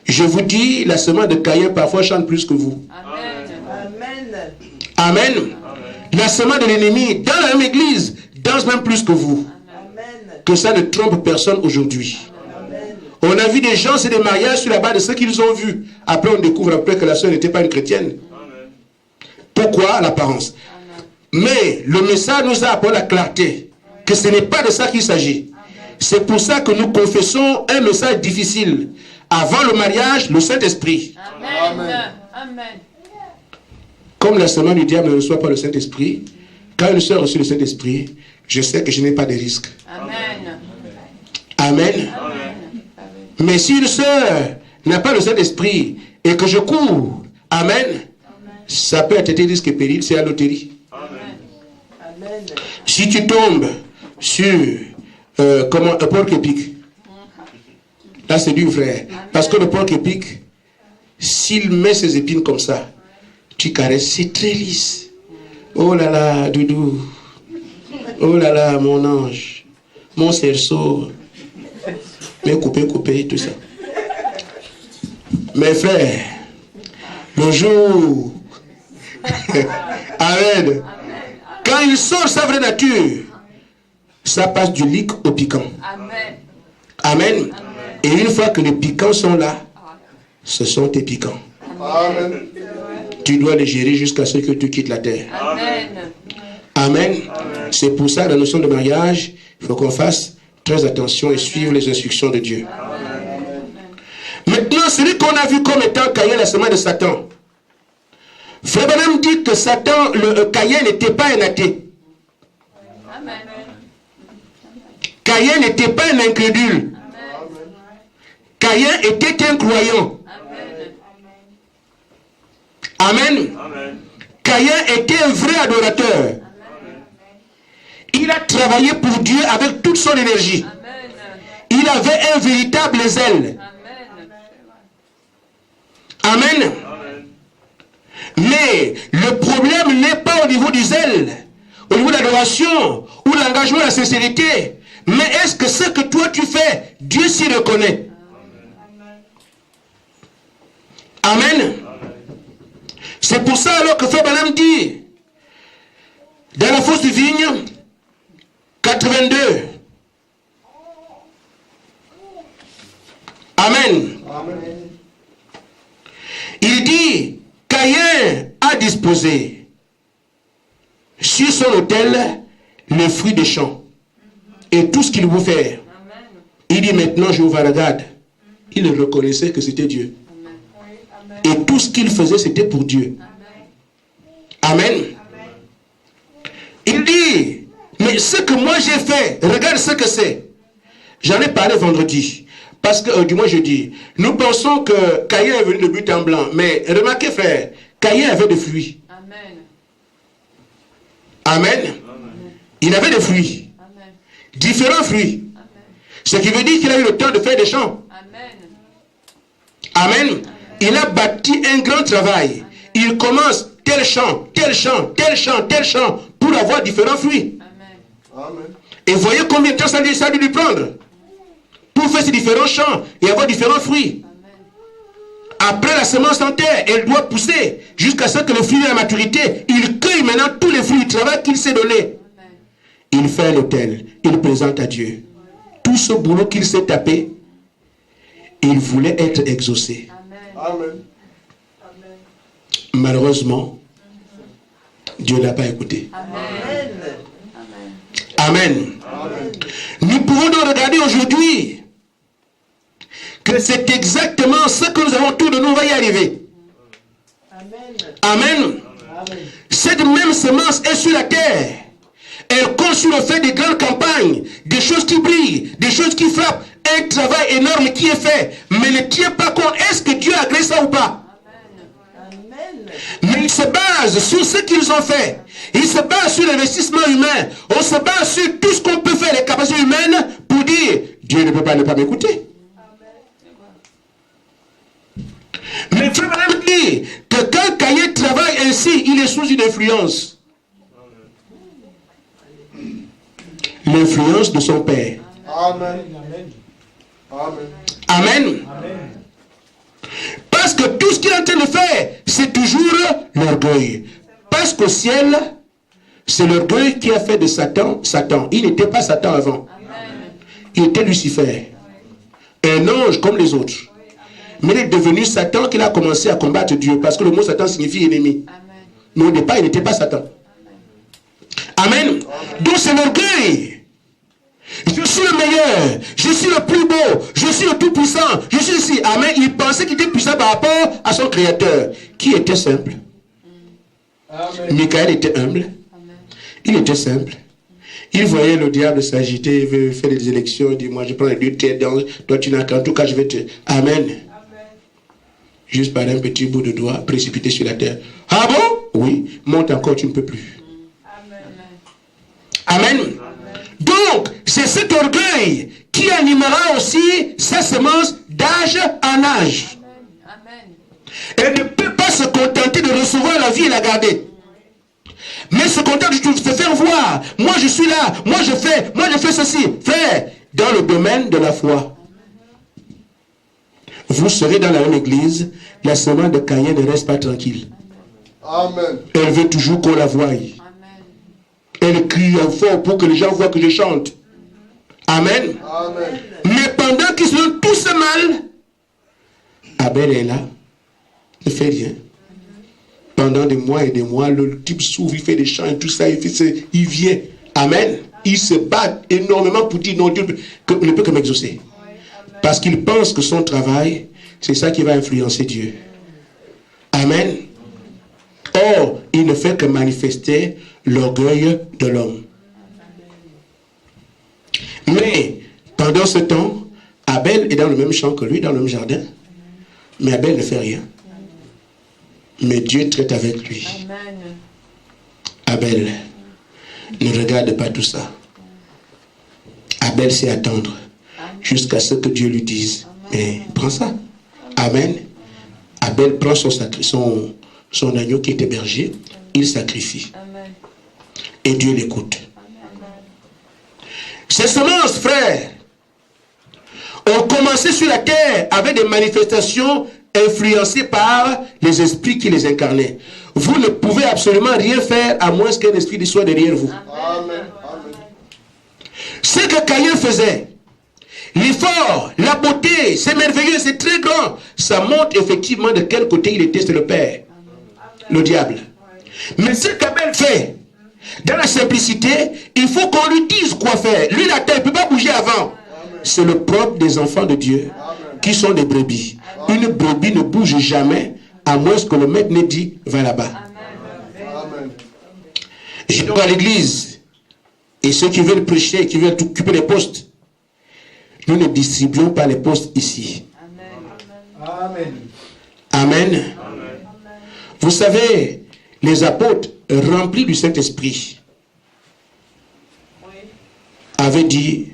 Je vous dis, la semence de Caïn parfois chante plus que vous. Amen. Amen. La semence de l'ennemi, dans la même église, danse même plus que vous. Amen. Que ça ne trompe personne aujourd'hui. On a vu des gens, c'est des mariages sur la base de ce qu'ils ont vu. Après, on découvre après que la soeur n'était pas une chrétienne. Pourquoi? L'apparence. Mais le message nous a apporté la clarté que ce n'est pas de ça qu'il s'agit. C'est pour ça que nous confessons un message difficile. Avant le mariage, le Saint-Esprit. Amen. Amen. Comme la semence du diable ne reçoit pas le Saint-Esprit, quand une soeur reçoit le Saint-Esprit, je sais que je n'ai pas de risque. Amen. Amen. Mais si une soeur n'a pas le Saint-Esprit et que je cours, amen, ça peut être des risques et périls, c'est la loterie. Amen. Si tu tombes sur un porc épic, là c'est dur, frère. Parce que le porc épic, s'il met ses épines comme ça, tu caresses, c'est très lisse. Oh là là, doudou. Oh là là, mon ange. Mon cerceau. Mais couper, tout ça. Mes frères, le jour, amen, quand il sort sa vraie nature, ça passe du lic au piquant. Amen. Amen. Et une fois que les piquants sont là, ce sont tes piquants. Amen. Tu dois les gérer jusqu'à ce que tu quittes la terre. Amen. Amen. C'est pour ça la notion de mariage, il faut qu'on fasse très attention et suivre les instructions de Dieu. Maintenant, celui qu'on a vu comme étant Caïn, la semence de Satan. Frère Branham dit que Satan, Caïn n'était pas un athée. Amen. Caïn n'était pas un incrédule. Caïn était un croyant. Amen. Amen. Caïn était un vrai adorateur. Il a travaillé pour Dieu avec toute son énergie. Il avait un véritable zèle. Amen. Mais le problème n'est pas au niveau du zèle, au niveau de l'adoration ou l'engagement, la sincérité. Mais est-ce que ce que toi tu fais, Dieu s'y reconnaît? Amen. C'est pour ça alors que Frère Branham dit, dans la fosse de vigne, 82. Amen. Amen. Il dit, Caïn a disposé sur son autel le fruit des champs et tout ce qu'il voulait faire. Il dit maintenant je vous regarde. Il reconnaissait que c'était Dieu. Et tout ce qu'il faisait c'était pour Dieu. Amen. Il dit, mais ce que moi j'ai fait, regarde ce que c'est. J'en ai parlé vendredi. Parce que, du moins jeudi, nous pensons que Caïn est venu de but en blanc. Mais remarquez frère, Caïn avait des fruits. Amen. Amen. Il avait des fruits. Amen. Différents fruits. Amen. Ce qui veut dire qu'il a eu le temps de faire des champs. Amen. Amen. Il a bâti un grand travail. Il commence tel champ, tel champ, tel champ, tel champ, pour avoir différents fruits. Amen. Et voyez combien de temps ça a dû lui prendre pour faire ces différents champs et avoir différents fruits. Après la semence en terre, elle doit pousser jusqu'à ce que le fruit ait la maturité. Il cueille maintenant tous les fruits du travail qu'il s'est donné. Il fait l'autel, il présente à Dieu. Tout ce boulot qu'il s'est tapé, il voulait être exaucé. Amen. Malheureusement, Dieu ne l'a pas écouté. Amen. Amen. Amen. Nous pouvons donc regarder aujourd'hui que c'est exactement ce que nous avons autour de nous, on va y arriver. Amen. Amen. Cette même semence est sur la terre. Elle compte sur le fait des grandes campagnes, des choses qui brillent, des choses qui frappent, un travail énorme qui est fait, mais ne tient pas compte. Est-ce que Dieu a créé ça ou pas? Mais il se base sur ce qu'ils ont fait. Il se base sur l'investissement humain. On se base sur tout ce qu'on peut faire, les capacités humaines, pour dire Dieu ne peut pas ne pas m'écouter. Mais frère Branham dit que quand Caïn travaille ainsi, il est sous une influence. L'influence de son père. Amen. Amen. Amen. Parce que tout ce qu'il est en train de faire, c'est toujours l'orgueil. Parce qu'au ciel, c'est l'orgueil qui a fait de Satan, Satan. Il n'était pas Satan avant. Il était Lucifer. Un ange comme les autres. Mais il est devenu Satan qu'il a commencé à combattre Dieu. Parce que le mot Satan signifie ennemi. Mais au départ, il n'était pas Satan. Amen. Donc c'est l'orgueil. Je suis le meilleur, je suis le plus beau, je suis le tout puissant, je suis ici. Amen. Il pensait qu'il était puissant par rapport à son créateur, qui était simple. Amen. Michael était humble. Amen. Il était simple. Il voyait le diable s'agiter, il veut faire des élections, il dit moi je prends les deux têtes d'ange, toi tu n'as qu'en tout cas je vais te... Amen. Amen. Juste par un petit bout de doigt précipité sur la terre. Ah bon? Oui, monte encore, tu ne peux plus. Amen. Amen. Donc, c'est cet orgueil qui animera aussi sa semence d'âge en âge. Elle ne peut pas se contenter de recevoir la vie et la garder. Mais se contenter de se faire voir. Moi je suis là, moi je fais ceci. Frère, dans le domaine de la foi, vous serez dans la même église, la semence de Caïn ne reste pas tranquille. Amen. Elle veut toujours qu'on la voie. Elle crie fort pour que les gens voient que je chante. Amen. Amen. Mais pendant qu'ils se donnent tout ce mal, Abel est là, ne fait rien. Pendant des mois et des mois, le type s'ouvre, il fait des chants et tout ça, il vient. Amen. Il se bat énormément pour dire non, Dieu ne peut que m'exaucer. Parce qu'il pense que son travail, c'est ça qui va influencer Dieu. Amen. Or, il ne fait que manifester l'orgueil de l'homme. Mais, pendant ce temps, Abel est dans le même champ que lui, dans le même jardin. Mais Abel ne fait rien. Mais Dieu traite avec lui. Amen. Abel ne regarde pas tout ça. Abel sait attendre jusqu'à ce que Dieu lui dise. Mais prends ça. Amen. Abel prend son agneau qui était berger. Il sacrifie. Amen. Et Dieu l'écoute. Ces semences, frères, ont commencé sur la terre avec des manifestations influencées par les esprits qui les incarnaient. Vous ne pouvez absolument rien faire à moins qu'un esprit soit derrière vous. Amen. Ce que Caïn faisait, l'effort, la beauté, c'est merveilleux, c'est très grand. Ça montre effectivement de quel côté il était, c'est le Père, le diable. Mais ce qu'Abel fait, dans la simplicité, il faut qu'on lui dise quoi faire. Lui, la terre, il ne peut pas bouger avant. C'est le propre des enfants de Dieu, qui sont des brebis. Une brebis ne bouge jamais, à moins que le maître ne dit, va là-bas. Je dois à l'église, et ceux qui veulent prêcher, qui veulent occuper les postes, nous ne distribuons pas les postes ici. Amen. Amen. Vous savez, les apôtres remplis du Saint-Esprit avaient dit,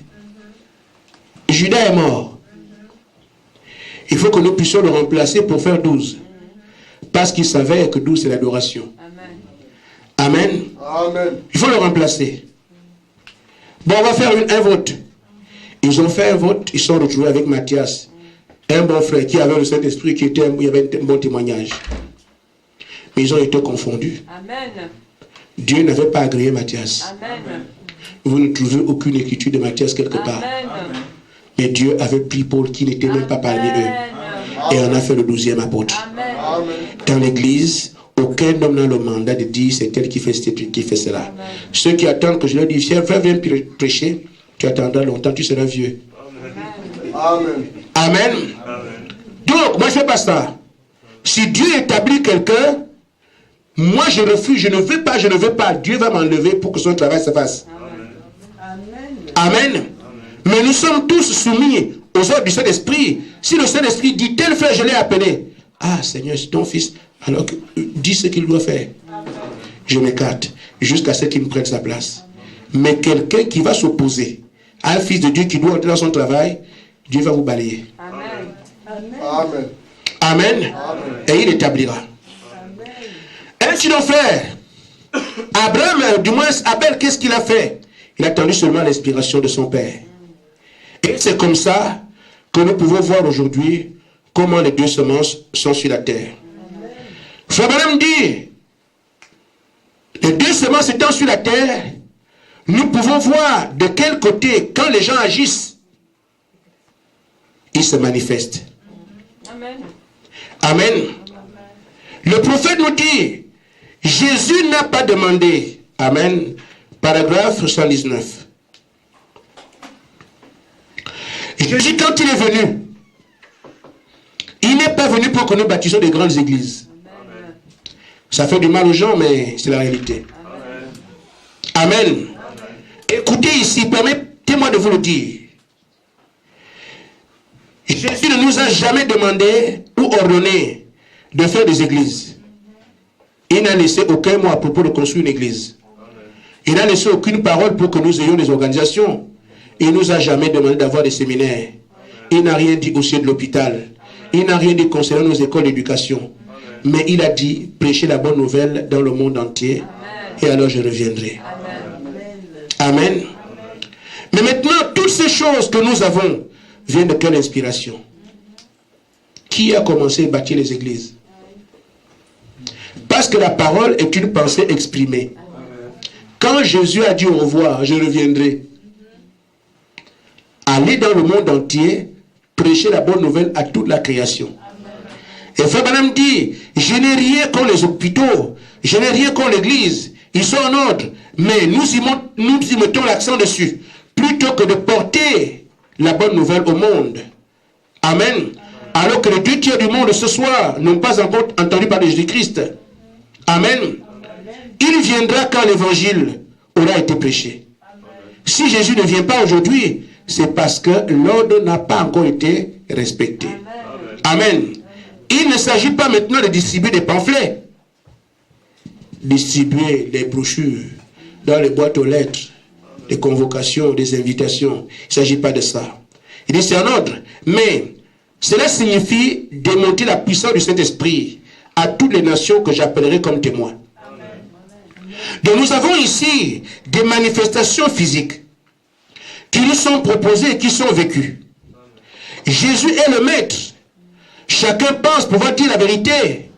Judas est mort. Il faut que nous puissions le remplacer pour faire 12. Parce qu'ils savaient que 12 c'est l'adoration. Amen. Amen. Il faut le remplacer. Bon, on va faire un vote. Ils ont fait un vote, ils sont retrouvés avec Matthias, un bon frère qui avait le Saint-Esprit, qui avait un bon témoignage. Mais ils ont été confondus. Amen. Dieu n'avait pas agréé Matthias. Amen. Vous ne trouvez aucune écriture de Matthias quelque part. Amen. Mais Dieu avait pris Paul qui n'était même pas parmi eux. Et on a fait le 12e apôtre. Amen. Dans l'église, aucun homme n'a le mandat de dire c'est tel qui fait ce truc, qui fait cela. Amen. Ceux qui attendent que je leur dise, frère, viens prêcher, tu attendras longtemps, tu seras vieux. Amen. Amen. Donc, moi je ne fais pas ça. Si Dieu établit quelqu'un, moi je refuse, je ne veux pas. Dieu va m'enlever pour que son travail se fasse. Amen. Mais nous sommes tous soumis aux ordres du Saint-Esprit. Si le Saint-Esprit dit, tel frère, je l'ai appelé. Ah Seigneur, c'est ton fils. Alors, dis ce qu'il doit faire. Je m'écarte jusqu'à ce qu'il me prenne sa place. Mais quelqu'un qui va s'opposer à un fils de Dieu qui doit entrer dans son travail, Dieu va vous balayer. Amen. Amen. Et il établira. Ainsi donc, frère, Abraham, du moins Abel, qu'est-ce qu'il a fait? Il a attendu seulement l'inspiration de son père. Et c'est comme ça que nous pouvons voir aujourd'hui comment les deux semences sont sur la terre. Frère Branham dit, les deux semences étant sur la terre, nous pouvons voir de quel côté, quand les gens agissent, ils se manifestent. Amen. Amen. Le prophète nous dit, Jésus n'a pas demandé. Amen. Paragraphe 119. Jésus, quand il est venu, il n'est pas venu pour que nous bâtissions des grandes églises. Amen. Ça fait du mal aux gens, mais c'est la réalité. Amen. Amen. Écoutez ici, permettez-moi de vous le dire. Jésus ne nous a jamais demandé ou ordonné de faire des églises. Il n'a laissé aucun mot à propos de construire une église. Il n'a laissé aucune parole pour que nous ayons des organisations. Il ne nous a jamais demandé d'avoir des séminaires. Il n'a rien dit au sujet de l'hôpital. Il n'a rien dit concernant nos écoles d'éducation. Mais il a dit, prêchez la bonne nouvelle dans le monde entier. Et alors je reviendrai. Amen. Mais maintenant, toutes ces choses que nous avons viennent de quelle inspiration? Qui a commencé à bâtir les églises? Parce que la parole est une pensée exprimée. Quand Jésus a dit au revoir, je reviendrai. Allez dans le monde entier, prêcher la bonne nouvelle à toute la création. Et Frère Branham dit, je n'ai rien contre les hôpitaux, je n'ai rien contre l'église, ils sont en ordre, mais nous y mettons l'accent dessus, plutôt que de porter la bonne nouvelle au monde. Amen. Alors que les 2 tiers du monde ce soir n'ont pas encore entendu parler de Jésus-Christ. Amen. Il viendra quand l'évangile aura été prêché. Si Jésus ne vient pas aujourd'hui, c'est parce que l'ordre n'a pas encore été respecté. Amen. Il ne s'agit pas maintenant de distribuer des pamphlets, distribuer des brochures dans les boîtes aux lettres, des convocations, des invitations. Il ne s'agit pas de ça. Il dit c'est un ordre, mais cela signifie démontrer la puissance du Saint-Esprit à toutes les nations que j'appellerai comme témoins. Donc nous avons ici des manifestations physiques qui nous sont proposées et qui sont vécues. Jésus est le maître. Chacun pense pouvoir dire la vérité.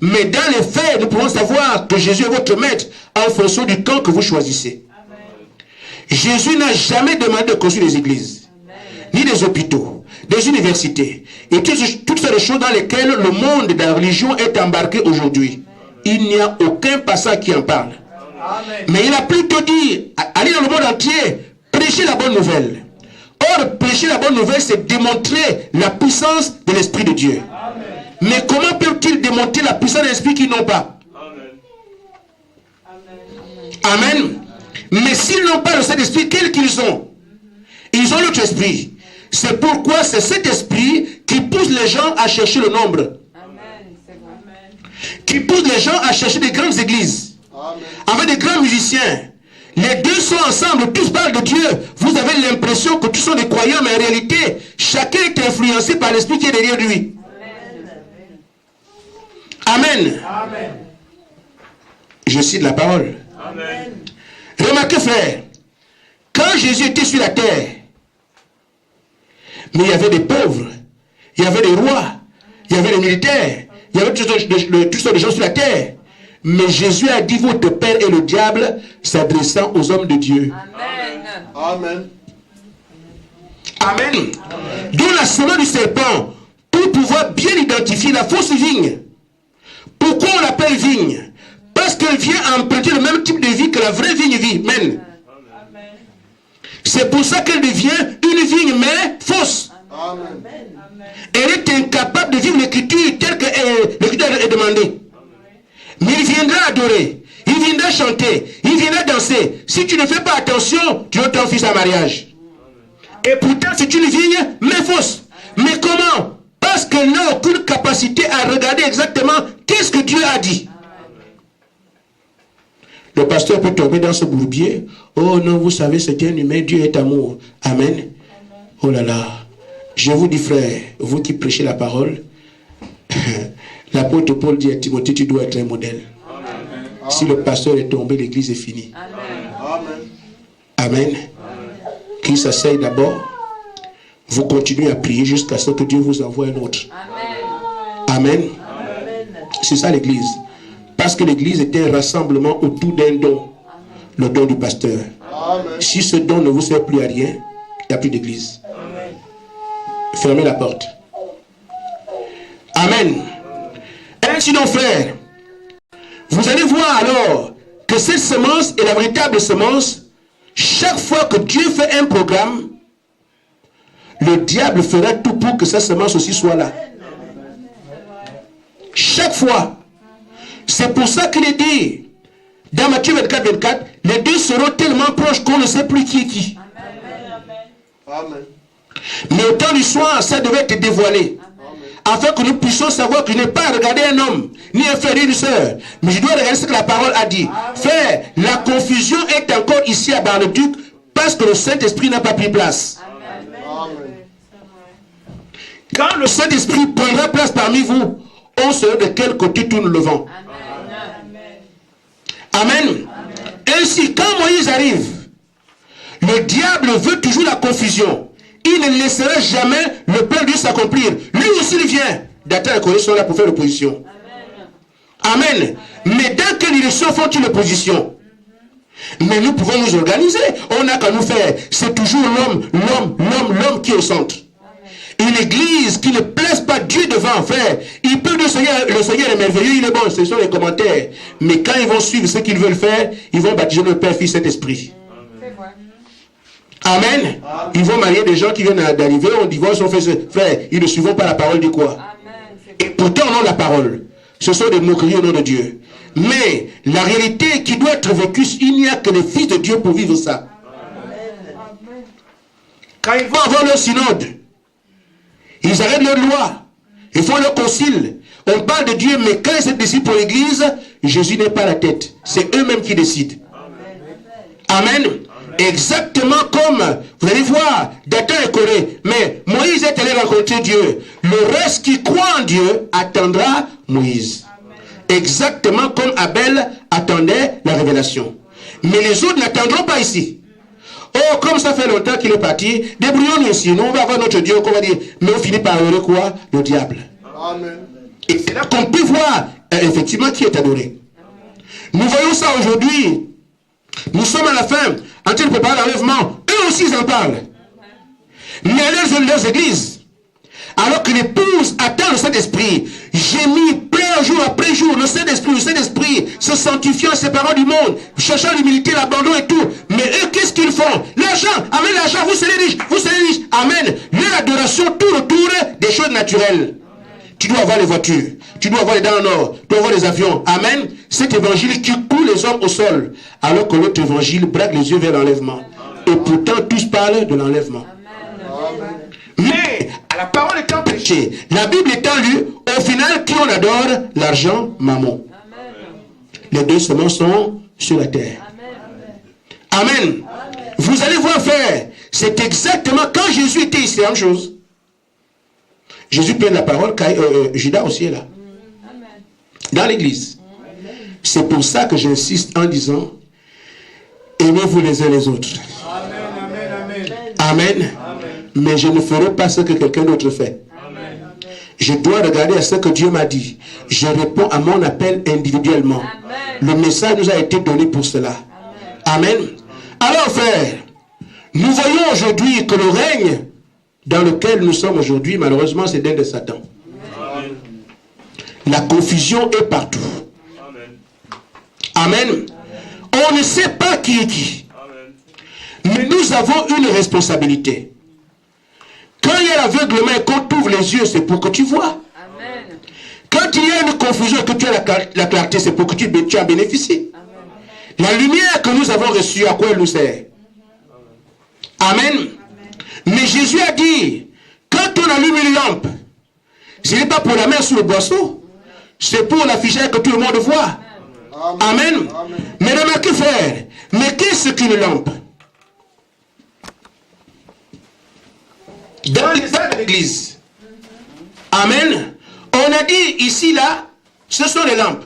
Mais dans les faits, nous pouvons savoir que Jésus est votre maître en fonction du camp que vous choisissez. Amen. Jésus n'a jamais demandé de construire des églises, ni des hôpitaux, des universités, et toutes ces choses dans lesquelles le monde de la religion est embarqué aujourd'hui. Il n'y a aucun passage qui en parle. Amen. Mais il a plutôt dit, allez dans le monde entier, prêchez la bonne nouvelle. Or, prêcher la bonne nouvelle, c'est démontrer la puissance de l'Esprit de Dieu. Amen. Mais comment peuvent-ils démontrer la puissance de l'Esprit qu'ils n'ont pas? Amen. Amen. Mais s'ils n'ont pas le Saint-Esprit, quel qu'ils ont? Ils ont l'autre esprit. C'est pourquoi c'est cet esprit qui pousse les gens à chercher le nombre. Amen. Qui pousse les gens à chercher des grandes églises. Amen. Avec des grands musiciens. Les deux sont ensemble, tous parlent de Dieu. Vous avez l'impression que tous sont des croyants, mais en réalité, chacun est influencé par l'esprit qui est derrière lui. Amen. Amen. Je cite la parole. Amen. Remarquez, frère, quand Jésus était sur la terre, mais il y avait des pauvres, il y avait des rois, il y avait des militaires, il y avait toutes sortes de gens sur la terre. Mais Jésus a dit, votre père est le diable, s'adressant aux hommes de Dieu. Amen. Amen. Amen. D'où la semence du serpent, pour pouvoir bien identifier la fausse vigne. Pourquoi on l'appelle vigne? Parce qu'elle vient emprunter le même type de vie que la vraie vigne vit. Amen. C'est pour ça qu'elle devient une vigne, mais fausse. Amen. Elle est incapable de vivre l'écriture telle que l'écriture est demandée. Mais il viendra adorer, il viendra chanter, il viendra danser. Si tu ne fais pas attention, tu donnes ton fils en mariage. Et pourtant c'est une vigne, mais fausse. Mais comment? Parce qu'elle n'a aucune capacité à regarder exactement qu'est-ce que Dieu a dit. Le pasteur peut tomber dans ce bourbier. Oh non, vous savez, c'est un humain, Dieu est amour. Amen. Oh là là. Je vous dis, frère, vous qui prêchez la parole, l'apôtre Paul dit à Timothée, tu dois être un modèle. Amen. Si le pasteur est tombé, l'église est finie. Amen. Amen. Qu'il s'asseye d'abord. Vous continuez à prier jusqu'à ce que Dieu vous envoie un autre. Amen. Amen. C'est ça l'église. Parce que l'église était un rassemblement autour d'un don. Le don du pasteur. Amen. Si ce don ne vous sert plus à rien, il n'y a plus d'église. Fermez la porte. Amen. Ainsi donc, frère, vous allez voir alors que cette semence est la véritable semence. Chaque fois que Dieu fait un programme, le diable fera tout pour que sa semence aussi soit là. Chaque fois. C'est pour ça qu'il est dit, dans Matthieu 24, 24, les deux seront tellement proches qu'on ne sait plus qui est qui. Amen. Mais au temps du soir, ça devait être dévoilé. Afin que nous puissions savoir que je n'ai pas regardé un homme, ni un frère, ni une soeur. Mais je dois regarder ce que la parole a dit. Frère, la confusion est encore ici à Bar-le-Duc parce que le Saint-Esprit n'a pas pris place. Amen. Quand le Saint-Esprit prendra place parmi vous, on sera de quel côté tourne le vent. Amen. Ainsi, quand Moïse arrive, le diable veut toujours la confusion. Il ne laissera jamais le plan de Dieu s'accomplir. Lui aussi, il vient. Dathan et Corée sont là pour faire l'opposition. Amen. Mais dans quelle direction font-ils l'opposition? Mais nous pouvons nous organiser. On n'a qu'à nous faire. C'est toujours l'homme qui est au centre. Une église qui ne place pas Dieu devant, frère, il peut dire le Seigneur est merveilleux, il est bon, ce sont les commentaires. Mais quand ils vont suivre ce qu'ils veulent faire, ils vont baptiser le Père, Fils, Saint-Esprit. Amen. Ils vont marier des gens qui viennent d'arriver, on divorce, on fait ce. Frère, ils ne suivent pas la parole du quoi. Et pourtant, on a la parole. Ce sont des moqueries au nom de Dieu. Mais la réalité qui doit être vécue, il n'y a que les fils de Dieu pour vivre ça. Quand ils vont avoir leur synode, ils arrêtent leur loi. Ils font leur concile. On parle de Dieu, mais quand ils se décident pour l'église, Jésus n'est pas la tête. C'est eux-mêmes qui décident. Amen. Exactement comme, vous allez voir, Dathan est Corée. Mais Moïse est allé rencontrer Dieu. Le reste qui croit en Dieu attendra Moïse. Exactement comme Abel attendait la révélation. Mais les autres n'attendront pas ici. Oh, comme ça fait longtemps qu'il est parti, débrouillons-nous ici. Nous, on va avoir notre Dieu, qu'on va dire, mais on finit par adorer quoi? Le diable. Amen. Et c'est là qu'on peut voir, effectivement, qui est adoré. Nous voyons ça aujourd'hui. Nous sommes à la fin, en train de préparer l'enlèvement. Eux aussi, ils en parlent. Mais leurs églises, alors que l'épouse attend le Saint-Esprit, gémit, pleure jour après jour, le Saint-Esprit se sanctifiant, séparant du monde, cherchant l'humilité, l'abandon et tout. Mais eux, qu'est-ce qu'ils font? L'argent, amen, l'argent, vous serez riches, amen. Leur adoration tourne autour des choses naturelles. Tu dois avoir les voitures, tu dois avoir les dents en or, tu dois avoir les avions, amen. Cet évangile qui coule les hommes au sol, alors que l'autre évangile braque les yeux vers l'enlèvement. Et pourtant, tous parlent de l'enlèvement. Mais, à la parole étant prêchée, la Bible étant lue, au final, qui on adore? L'argent, mammon. Les deux semences sont sur la terre. Amen. Vous allez voir, frère, c'est exactement quand Jésus était ici, c'est la même chose. Jésus prend la parole, Judas aussi est là. Dans l'église. C'est pour ça que j'insiste en disant, aimez-vous les uns les autres. Amen. Mais je ne ferai pas ce que quelqu'un d'autre fait. Je dois regarder à ce que Dieu m'a dit. Je réponds à mon appel individuellement. Le message nous a été donné pour cela. Amen. Alors frère, nous voyons aujourd'hui que le règne dans lequel nous sommes aujourd'hui, malheureusement, c'est d'être de Satan. La confusion est partout. Amen. On ne sait pas qui est qui. Mais nous avons une responsabilité. Quand il y a l'aveuglement et qu'on t'ouvre les yeux, c'est pour que tu vois. Amen. Quand il y a une confusion et que tu as la clarté, c'est pour que tu en bénéficies. Amen. La lumière que nous avons reçue, à quoi elle nous sert? Amen. Mais Jésus a dit, quand on allume une lampe, ce n'est pas pour la mettre sous le boisseau, c'est pour l'afficher que tout le monde voit. Amen. Amen. Mais remarquez frère, mais qu'est-ce qu'une lampe? Dans les salles de l'église. Amen. On a dit ici, là, ce sont les lampes.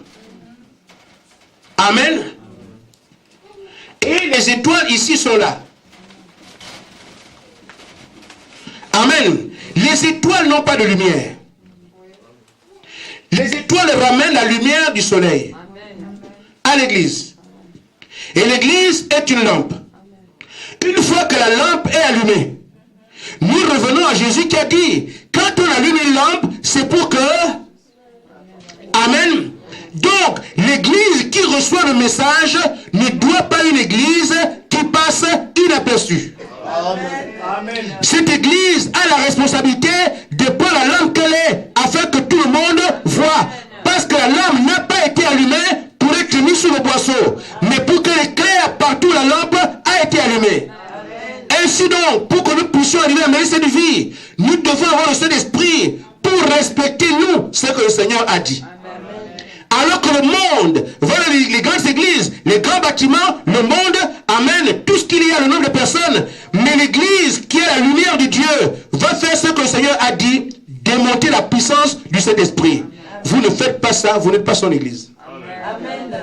Amen. Et les étoiles ici sont là. Amen. Les étoiles n'ont pas de lumière. Les étoiles ramènent la lumière du soleil à l'église. Et l'église est une lampe. Une fois que la lampe est allumée, nous revenons à Jésus qui a dit, quand on allume une lampe, c'est pour que... Amen. Donc, l'église qui reçoit le message ne doit pas une église qui passe inaperçue. Amen. Cette église a la responsabilité de prendre la lampe qu'elle est, afin que tout le monde voit. Parce que la lampe n'a pas été allumée pour être mise sur le boisseau, mais pour que l'éclair partout la lampe a été allumée. Ainsi donc, pour que nous puissions arriver à mener cette vie, nous devons avoir le Saint-Esprit pour respecter nous ce que le Seigneur a dit. Alors que le monde, voilà les grandes églises, les grands bâtiments, le monde amène tout ce qu'il y a, le nombre de personnes. Mais l'église qui est la lumière de Dieu va faire ce que le Seigneur a dit, démonter la puissance du Saint-Esprit. Vous ne faites pas ça, vous n'êtes pas son église. Amen.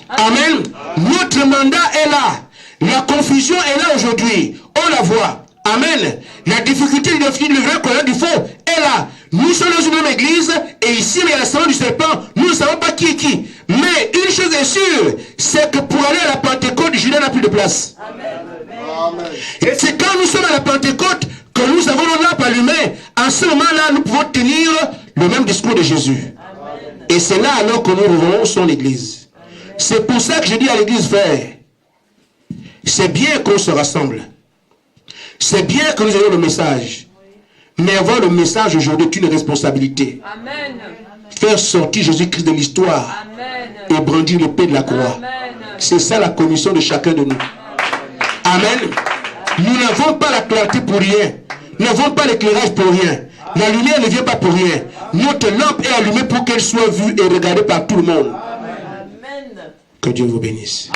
Amen. Notre mandat est là. La confusion est là aujourd'hui. On la voit. Amen. La difficulté de définir le vrai colère du faux est là. Nous sommes dans une même église et ici il y a la semence du serpent. Nous ne savons pas qui est qui. Mais une chose est sûre, c'est que pour aller à la Pentecôte, Judas n'a plus de place. Amen. Et c'est quand nous sommes à la Pentecôte que nous avons nos lampes allumées. En ce moment-là, nous pouvons tenir le même discours de Jésus. Amen. Et c'est là alors que nous revenons sur l'église. C'est pour ça que je dis à l'église, frère, c'est bien qu'on se rassemble. C'est bien que nous ayons le message. Mais avoir le message aujourd'hui est une responsabilité. Amen. Faire sortir Jésus-Christ de l'histoire et brandir l'épée de la croix. C'est ça la commission de chacun de nous. Amen. Nous n'avons pas la clarté pour rien. Nous n'avons pas l'éclairage pour rien. La lumière ne vient pas pour rien. Notre lampe est allumée pour qu'elle soit vue et regardée par tout le monde. Amen. Que Dieu vous bénisse.